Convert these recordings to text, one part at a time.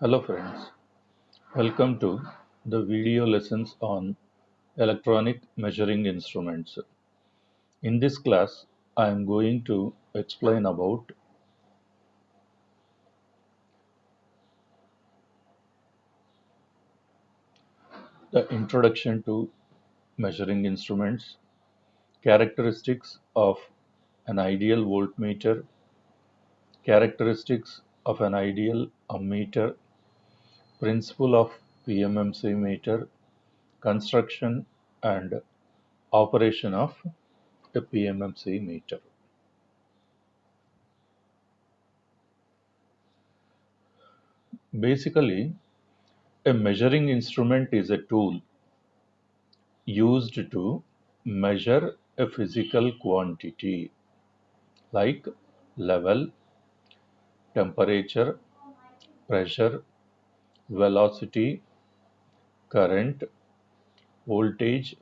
Hello friends, welcome to the video lessons on electronic measuring instruments. In this class, I am going to explain about the introduction to measuring instruments, characteristics of an ideal voltmeter, characteristics of an ideal ammeter, principle of PMMC meter, construction and operation of a PMMC meter. Basically, a measuring instrument is a tool used to measure a physical quantity like level, temperature, pressure, velocity, current, voltage,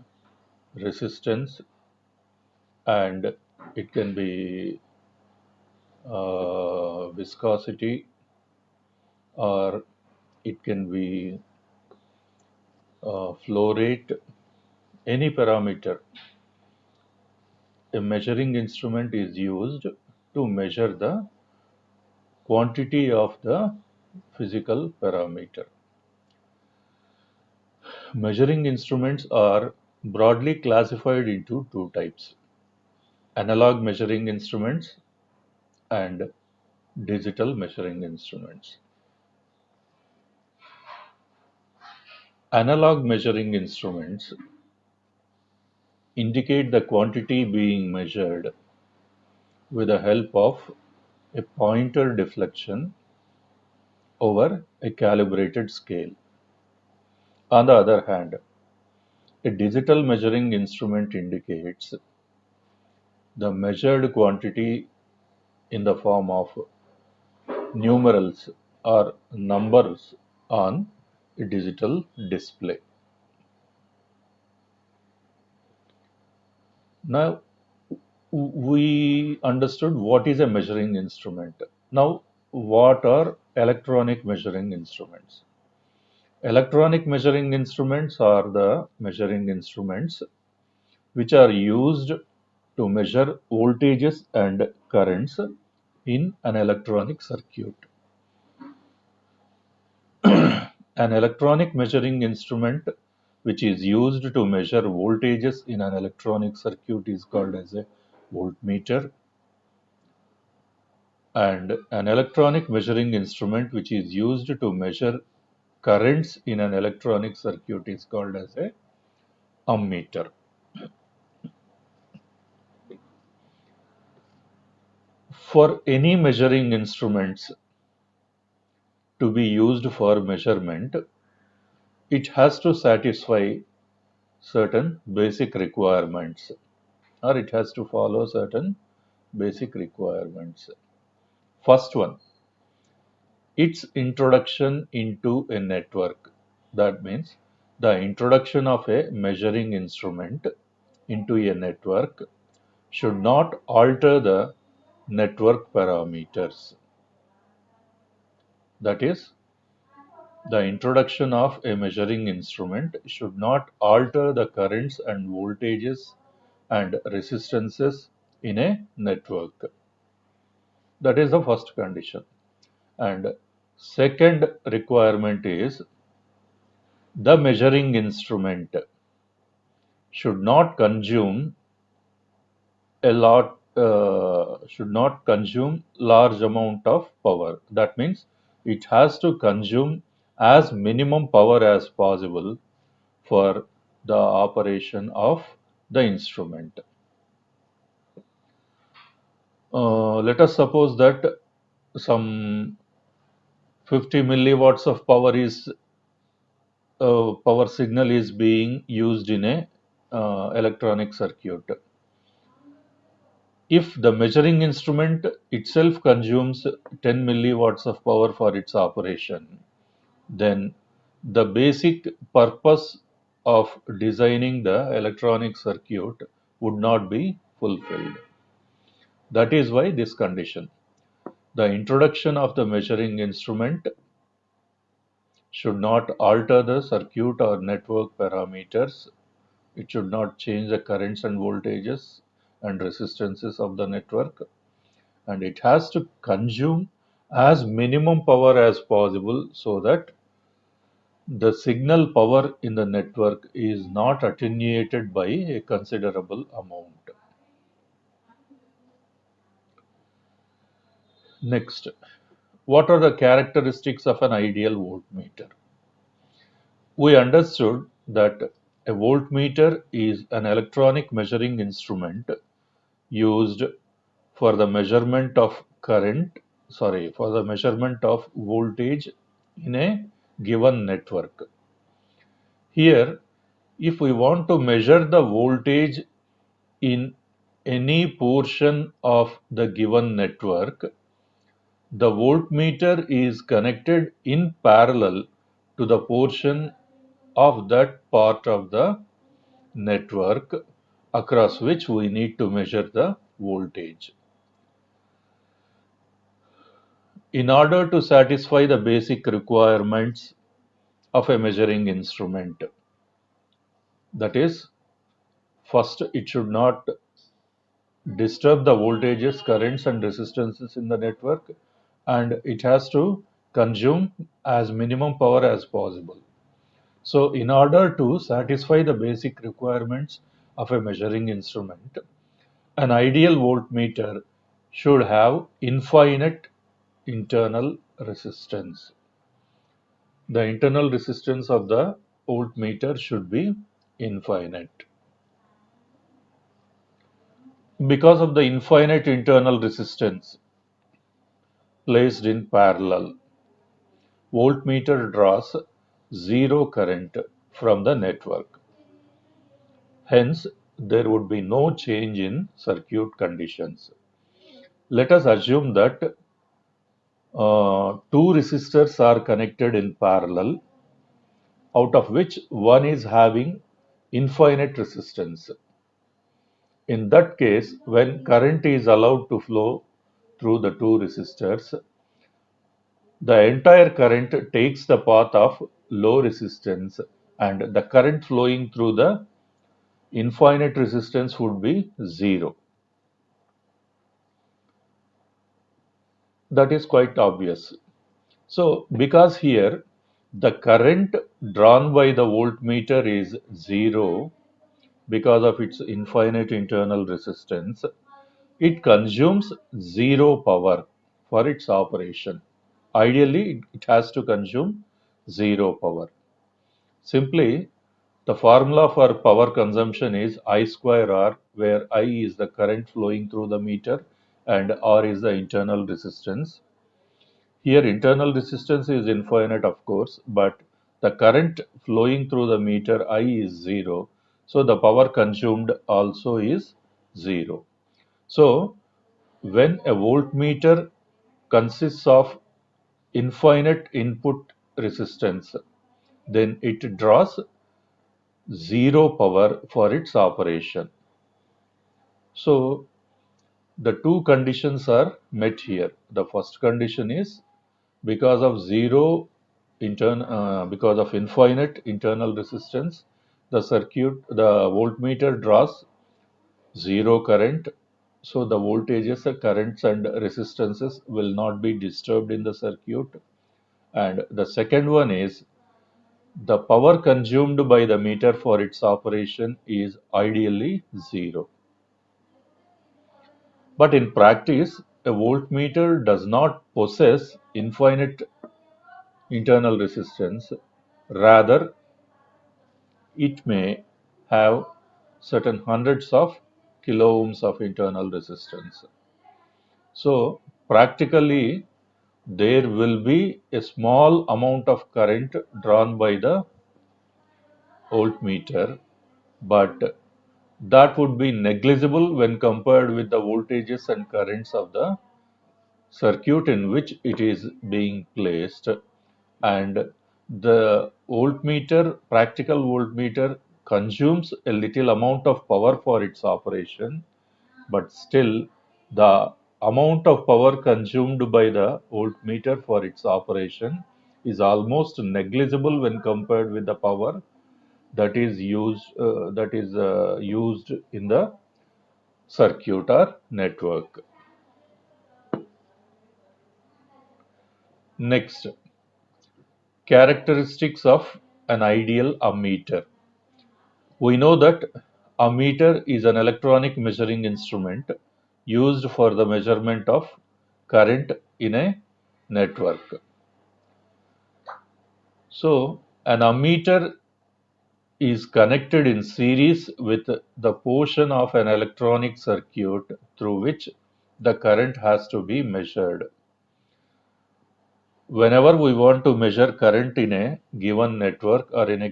resistance, and it can be viscosity, or it can be flow rate, any parameter. A measuring instrument is used to measure the quantity of the physical parameter. Measuring instruments are broadly classified into two types: analog measuring instruments and digital measuring instruments. Analog measuring instruments indicate the quantity being measured with the help of a pointer deflection over a calibrated scale. On the other hand, a digital measuring instrument indicates the measured quantity in the form of numerals or numbers on a digital display. Now, we understood what is a measuring instrument. Now, what are electronic measuring instruments? Electronic measuring instruments are the measuring instruments which are used to measure voltages and currents in an electronic circuit. An electronic measuring instrument which is used to measure voltages in an electronic circuit is called as a voltmeter, and an electronic measuring instrument which is used to measure currents in an electronic circuit is called as a ammeter. For any measuring instruments to be used for measurement, it has to satisfy certain basic requirements, or it has to follow certain basic requirements. First one, its introduction into a network. That means the introduction of a measuring instrument into a network should not alter the network parameters. That is, the introduction of a measuring instrument should not alter the currents and voltages and resistances in a network. That is the first condition. And second requirement is the measuring instrument should not consume should not consume large amount of power. That means it has to consume as minimum power as possible for the operation of the instrument. Let us suppose that some 50 milliwatts of power signal is being used in a electronic circuit. If the measuring instrument itself consumes 10 milliwatts of power for its operation, then the basic purpose of designing the electronic circuit would not be fulfilled. That is why this condition. The introduction of the measuring instrument should not alter the circuit or network parameters. It should not change the currents and voltages and resistances of the network. And it has to consume as minimum power as possible so that the signal power in the network is not attenuated by a considerable amount. Next, what are the characteristics of an ideal voltmeter? We understood that a voltmeter is an electronic measuring instrument used for the measurement of for the measurement of voltage in a given network. Here, if we want to measure the voltage in any portion of the given network, the voltmeter is connected in parallel to the portion of that part of the network across which we need to measure the voltage. In order to satisfy the basic requirements of a measuring instrument, that is, first it should not disturb the voltages, currents, and resistances in the network, and it has to consume as minimum power as possible. So, in order to satisfy the basic requirements of a measuring instrument, an ideal voltmeter should have infinite internal resistance. The internal resistance of the voltmeter should be infinite. Because of the infinite internal resistance placed in parallel, voltmeter draws zero current from the network. Hence, there would be no change in circuit conditions. Let us assume that two resistors are connected in parallel, out of which one is having infinite resistance. In that case, when current is allowed to flow through the two resistors, the entire current takes the path of low resistance, and the current flowing through the infinite resistance would be zero. That is quite obvious. So, because here the current drawn by the voltmeter is zero because of its infinite internal resistance, it consumes zero power for its operation. Ideally, it has to consume zero power. Simply, the formula for power consumption is I square R, where I is the current flowing through the meter and R is the internal resistance. Here, internal resistance is infinite, of course, but the current flowing through the meter I is zero, so the power consumed also is zero. So, when a voltmeter consists of infinite input resistance, then it draws zero power for its operation. So, the two conditions are met here. The first condition is because of because of infinite internal resistance, the voltmeter draws zero current, so the voltages, currents, and resistances will not be disturbed in the circuit. And the second one is the power consumed by the meter for its operation is ideally zero. But in practice, a voltmeter does not possess infinite internal resistance. Rather, it may have certain hundreds of kilo ohms of internal resistance. So, practically, there will be a small amount of current drawn by the voltmeter, but that would be negligible when compared with the voltages and currents of the circuit in which it is being placed. And the practical voltmeter, consumes a little amount of power for its operation, but still the amount of power consumed by the voltmeter for its operation is almost negligible when compared with the power that is used in the circuit or network. Next, characteristics of an ideal ammeter. We know that ammeter is an electronic measuring instrument used for the measurement of current in a network. So, an ammeter is connected in series with the portion of an electronic circuit through which the current has to be measured. Whenever we want to measure current in a given network or in a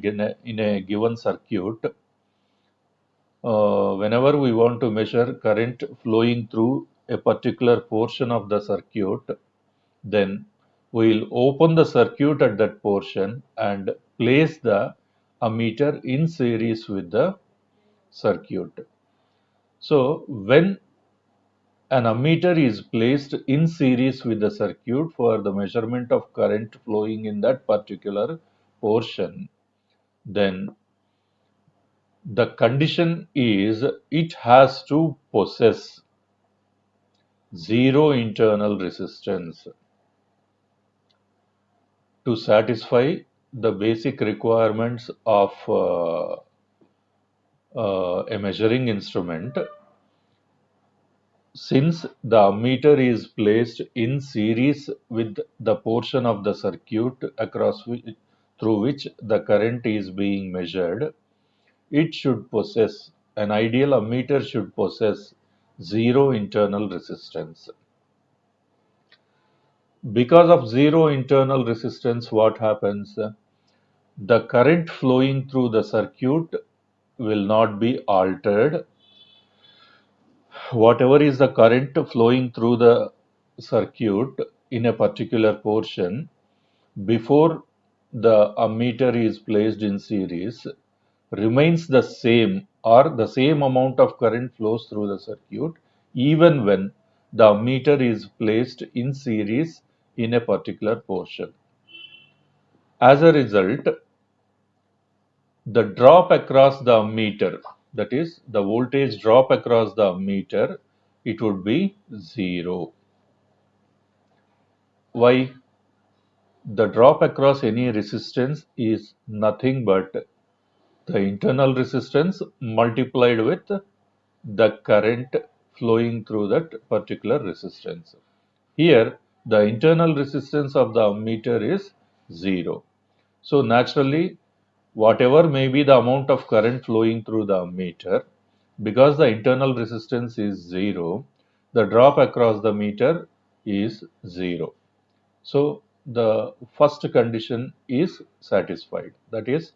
given circuit, whenever we want to measure current flowing through a particular portion of the circuit, then we'll open the circuit at that portion and place the ammeter in series with the circuit. So when an ammeter is placed in series with the circuit for the measurement of current flowing in that particular portion, then the condition is it has to possess zero internal resistance to satisfy the basic requirements of a measuring instrument. Since the ammeter is placed in series with the portion of the circuit through which the current is being measured, it should possess, an ideal ammeter should possess zero internal resistance. Because of zero internal resistance, what happens? The current flowing through the circuit will not be altered. Whatever is the current flowing through the circuit in a particular portion before the ammeter is placed in series remains the same, or the same amount of current flows through the circuit even when the ammeter is placed in series in a particular portion. As a result, the drop across the ammeter, that is the voltage drop across the ammeter, it would be zero. Why? The drop across any resistance is nothing but the internal resistance multiplied with the current flowing through that particular resistance. Here, the internal resistance of the ammeter is zero. So naturally, whatever may be the amount of current flowing through the ammeter, because the internal resistance is zero, the drop across the meter is zero. So the first condition is satisfied. That is,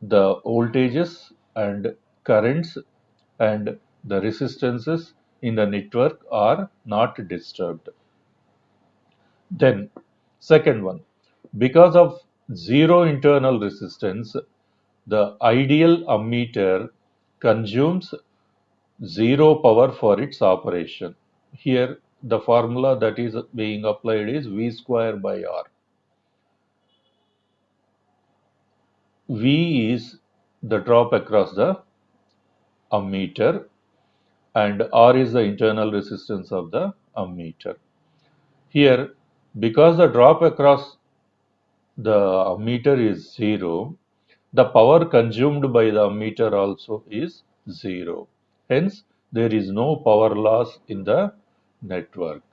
the voltages and currents and the resistances in the network are not disturbed. Then, second one, because of zero internal resistance, the ideal ammeter consumes zero power for its operation. Here, the formula that is being applied is V square by R. V is the drop across the ammeter and R is the internal resistance of the ammeter. Here, because the drop across the ammeter is zero, the power consumed by the ammeter also is zero. Hence, there is no power loss in the network.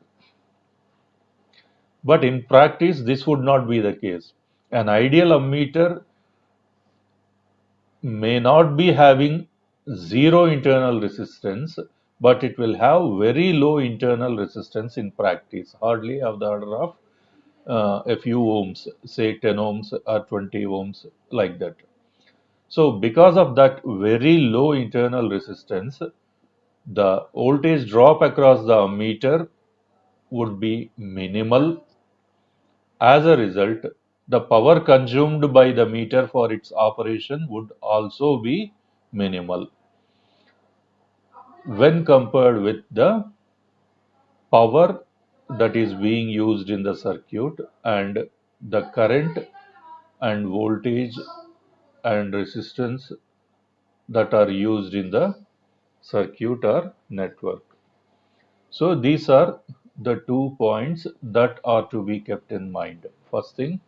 But in practice, this would not be the case. An ideal ammeter may not be having zero internal resistance, but it will have very low internal resistance in practice, hardly of the order of a few ohms, say 10 ohms or 20 ohms, like that. So, because of that very low internal resistance, the voltage drop across the ammeter would be minimal. As a result, the power consumed by the meter for its operation would also be minimal when compared with the power that is being used in the circuit and the current and voltage and resistance that are used in the circuit or network. So these are the 2 points that are to be kept in mind. First thing,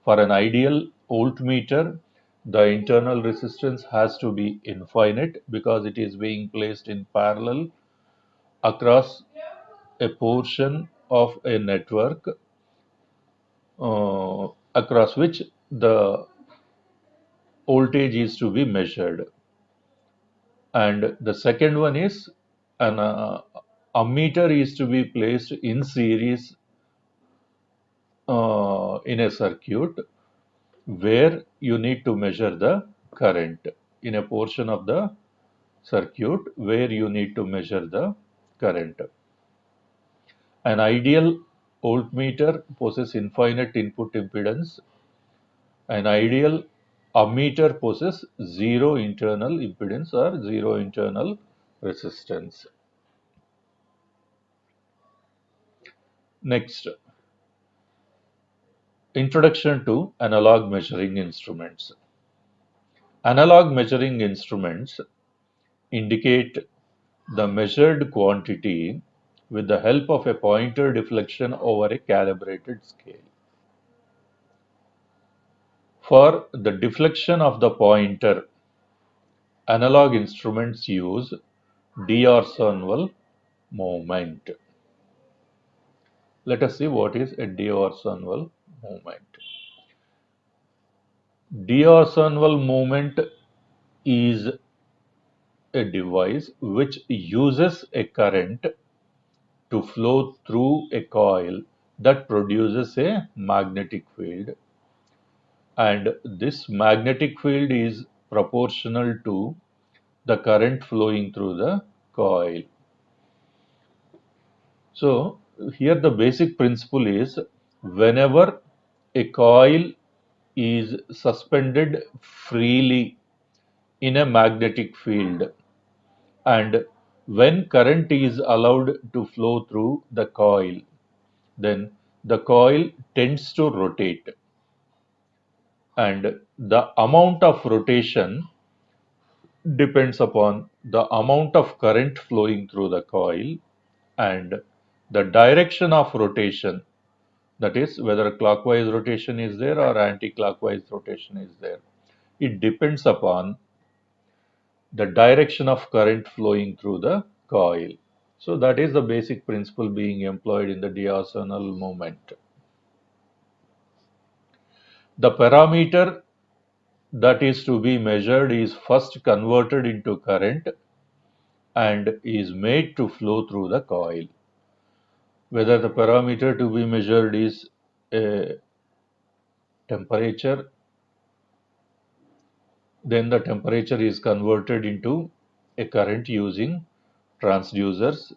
for an ideal voltmeter, the internal resistance has to be infinite because it is being placed in parallel across a portion of a network across which the voltage is to be measured. And the second one is an ammeter is to be placed in series in a circuit where you need to measure the current in a portion of the circuit where you need to measure the current. An ideal voltmeter possesses infinite input impedance. An ideal ammeter possesses zero internal impedance or zero internal resistance. Next, introduction to analog measuring instruments. Analog measuring instruments indicate the measured quantity with the help of a pointer deflection over a calibrated scale. For the deflection of the pointer, analog instruments use D'Arsonval movement. Let us see what is a D'Arsonval movement. D'Arsonval movement is a device which uses a current to flow through a coil that produces a magnetic field, and this magnetic field is proportional to the current flowing through the coil. So here the basic principle is whenever a coil is suspended freely in a magnetic field and when current is allowed to flow through the coil, then the coil tends to rotate, and the amount of rotation depends upon the amount of current flowing through the coil and the direction of rotation, that is whether clockwise rotation is there or anti-clockwise rotation is there. It depends upon the direction of current flowing through the coil. So that is the basic principle being employed in the D'Arsonval movement. The parameter that is to be measured is first converted into current and is made to flow through the coil. Whether the parameter to be measured is a temperature, then the temperature is converted into a current using transducers.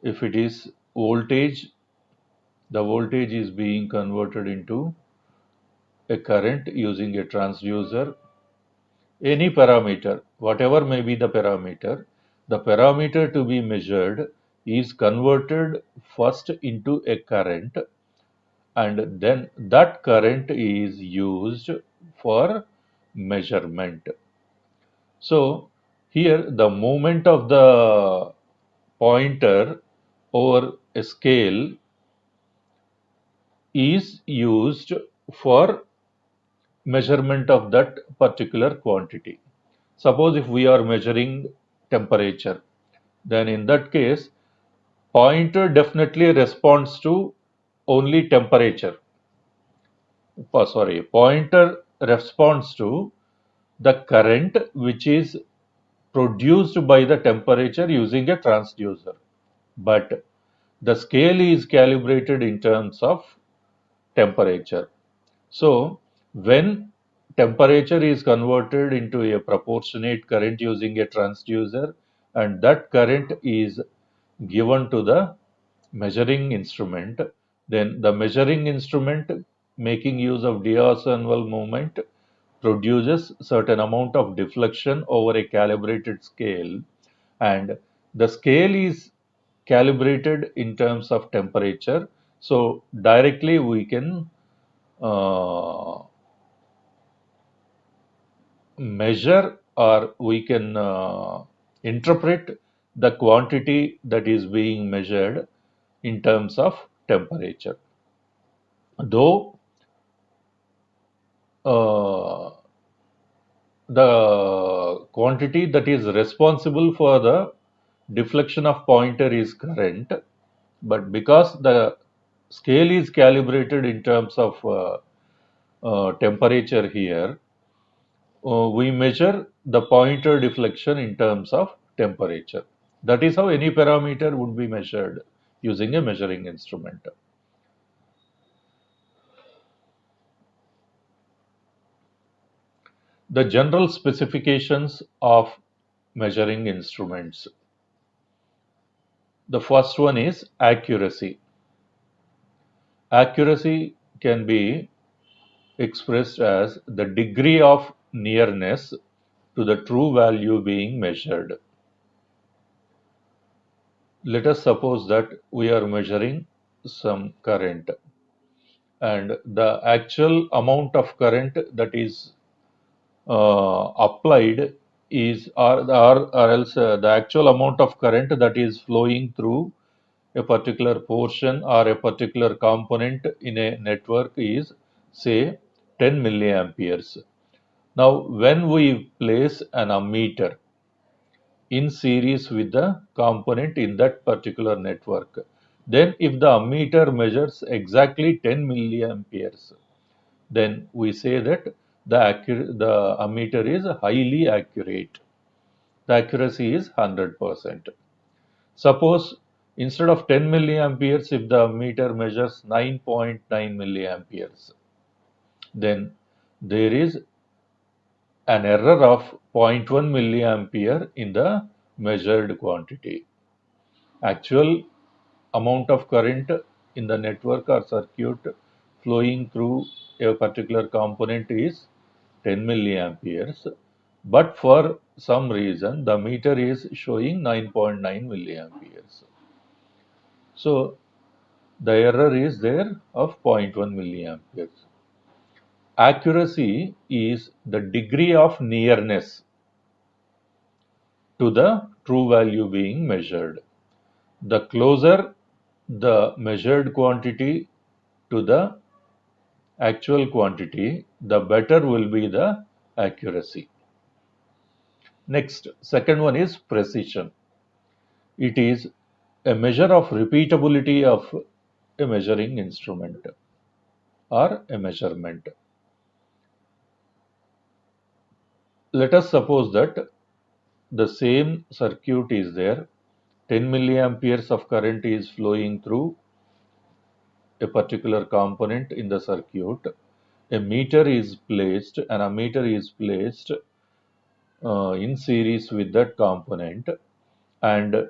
If it is voltage, the voltage is being converted into a current using a transducer. Any parameter, whatever may be the parameter to be measured is converted first into a current and then that current is used for measurement. So here the movement of the pointer over a scale is used for measurement of that particular quantity. Suppose if we are measuring temperature, then in that case, pointer definitely responds to only temperature. Pointer responds to the current which is produced by the temperature using a transducer. But the scale is calibrated in terms of temperature. So when temperature is converted into a proportionate current using a transducer and that current is given to the measuring instrument, then the measuring instrument making use of D'Arsonval movement produces certain amount of deflection over a calibrated scale, and the scale is calibrated in terms of temperature. So directly we can uh, measure, or we can interpret the quantity that is being measured in terms of temperature. Though uh, the quantity that is responsible for the deflection of pointer is current, but because the scale is calibrated in terms of temperature here, we measure the pointer deflection in terms of temperature. That is how any parameter would be measured using a measuring instrument. The general specifications of measuring instruments. The first one is accuracy. Accuracy can be expressed as the degree of nearness to the true value being measured. Let us suppose that we are measuring some current, and the actual amount of current that is applied is, or else the actual amount of current that is flowing through a particular portion or a particular component in a network is, say, 10 milliamperes. Now, when we place an ammeter in series with the component in that particular network, then if the ammeter measures exactly 10 milliamperes, then we say that the ammeter is highly accurate. The accuracy is 100%. Suppose instead of 10 milliamperes, if the ammeter measures 9.9 milliamperes, then there is an error of zero point 0.1 milliampere in the measured quantity. Actual amount of current in the network or circuit flowing through a particular component is 10 milliamperes, but for some reason the meter is showing 9.9 milliamperes. So the error is there of zero point 0.1 milliamperes. Accuracy is the degree of nearness to the true value being measured. The closer the measured quantity to the actual quantity, the better will be the accuracy. Next, second one is precision. It is a measure of repeatability of a measuring instrument or a measurement. Let us suppose that the same circuit is there, 10 milliamperes of current is flowing through a particular component in the circuit. A meter is placed, an ammeter is placed in series with that component, and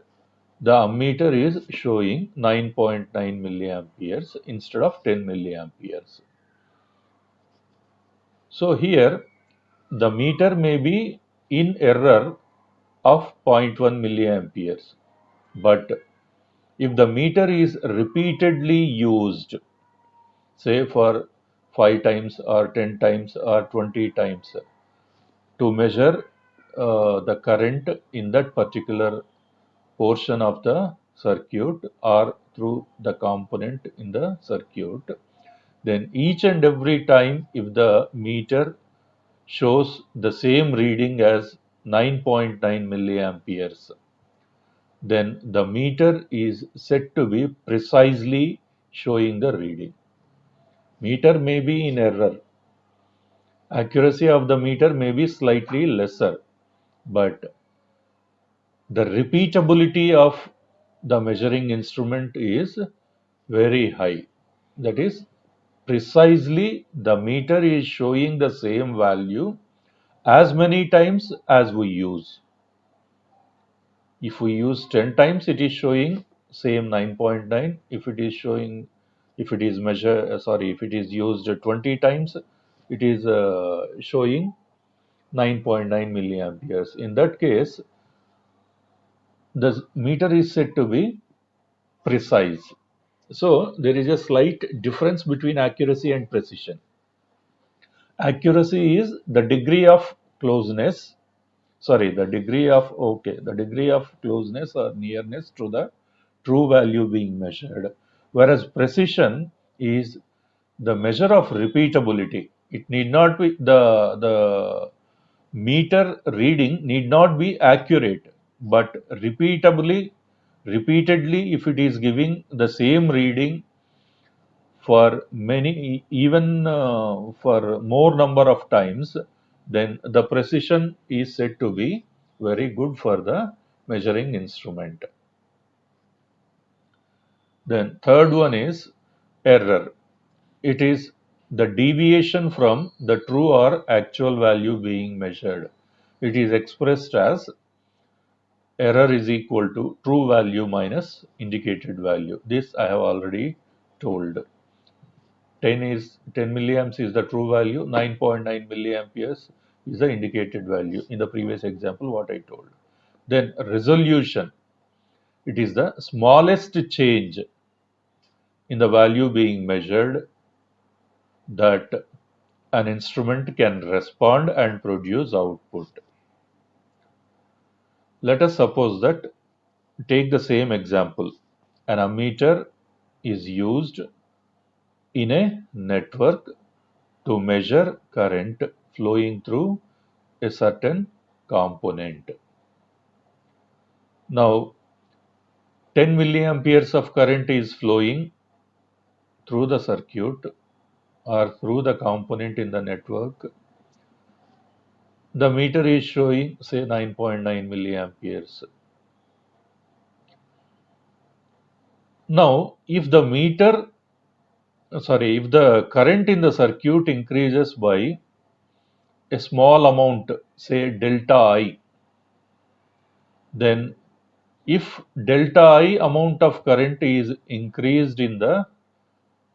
the ammeter is showing 9.9 milliamperes instead of 10 milliamperes. So here the meter may be in error of zero point 0.1 milliamperes, but if the meter is repeatedly used, say for 5 times or 10 times or 20 times, to measure the current in that particular portion of the circuit or through the component in the circuit, then each and every time if the meter shows the same reading as 9.9 milliamperes, then the meter is said to be precisely showing the reading. Meter may be in error. Accuracy of the meter may be slightly lesser, but the repeatability of the measuring instrument is very high. That is, precisely the meter is showing the same value as many times as we use. If we use 10 times, it is showing same 9.9. If it is showing, if it is if it is used 20 times, it is showing 9.9 milliamperes. In that case, the meter is said to be precise. So there is a slight difference between accuracy and precision. Accuracy is the degree of closeness, the degree of closeness or nearness to the true value being measured, whereas precision is the measure of repeatability. It need not be the meter reading need not be accurate, but repeatedly, if it is giving the same reading for many, even for more number of times, then the precision is said to be very good for the measuring instrument. Then third one is error. It is the deviation from the true or actual value being measured. It is expressed as error is equal to true value minus indicated value. This I have already told. 10 milliamps is the true value, 9.9 milliamperes is the indicated value in the previous example what I told. Then resolution, it is the smallest change in the value being measured that an instrument can respond and produce output. Let us suppose that, take the same example. An ammeter is used in a network to measure current flowing through a certain component. Now, 10 milliamperes of current is flowing through the circuit or through the component in the network. The meter is showing, say, 9.9 milliamperes. Now, if the current in the circuit increases by a small amount, say delta I, then if delta I amount of current is increased in the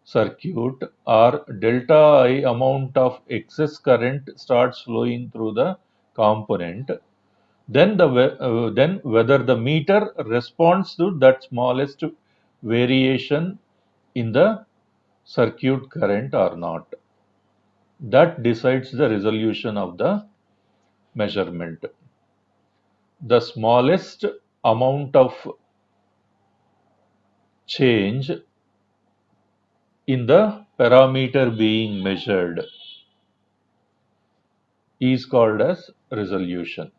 circuit or delta I amount of excess current starts flowing through the component, then then whether the meter responds to that smallest variation in the circuit current or not. That decides the resolution of the measurement. The smallest amount of change in the parameter being measured is called as resolution.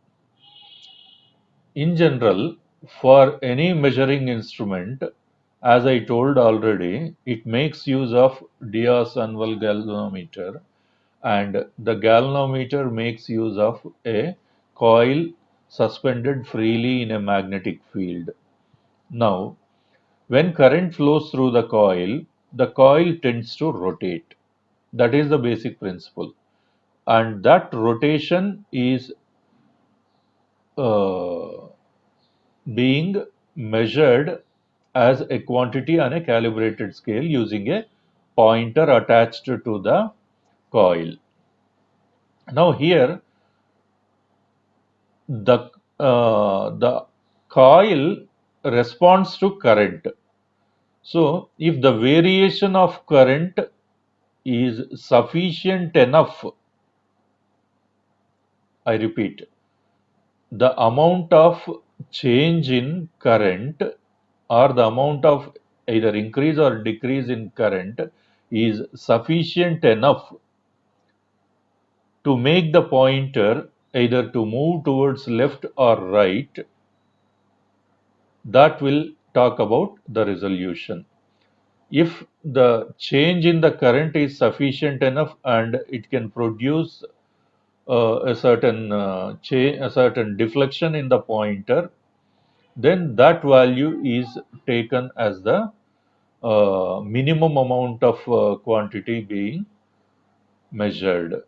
In general, for any measuring instrument, as I told already, it makes use of Diaz-Anwal galvanometer, and the galvanometer makes use of a coil suspended freely in a magnetic field. Now, when current flows through the coil tends to rotate. That is the basic principle. And that rotation is uh, being measured as a quantity on a calibrated scale using a pointer attached to the coil. Now here the coil responds to current. So if the variation of current is sufficient enough, I repeat, the amount of change in current or the amount of either increase or decrease in current is sufficient enough to make the pointer either to move towards left or right, that will talk about the resolution. If the change in the current is sufficient enough and it can produce a certain deflection in the pointer, then that value is taken as the minimum amount of quantity being measured.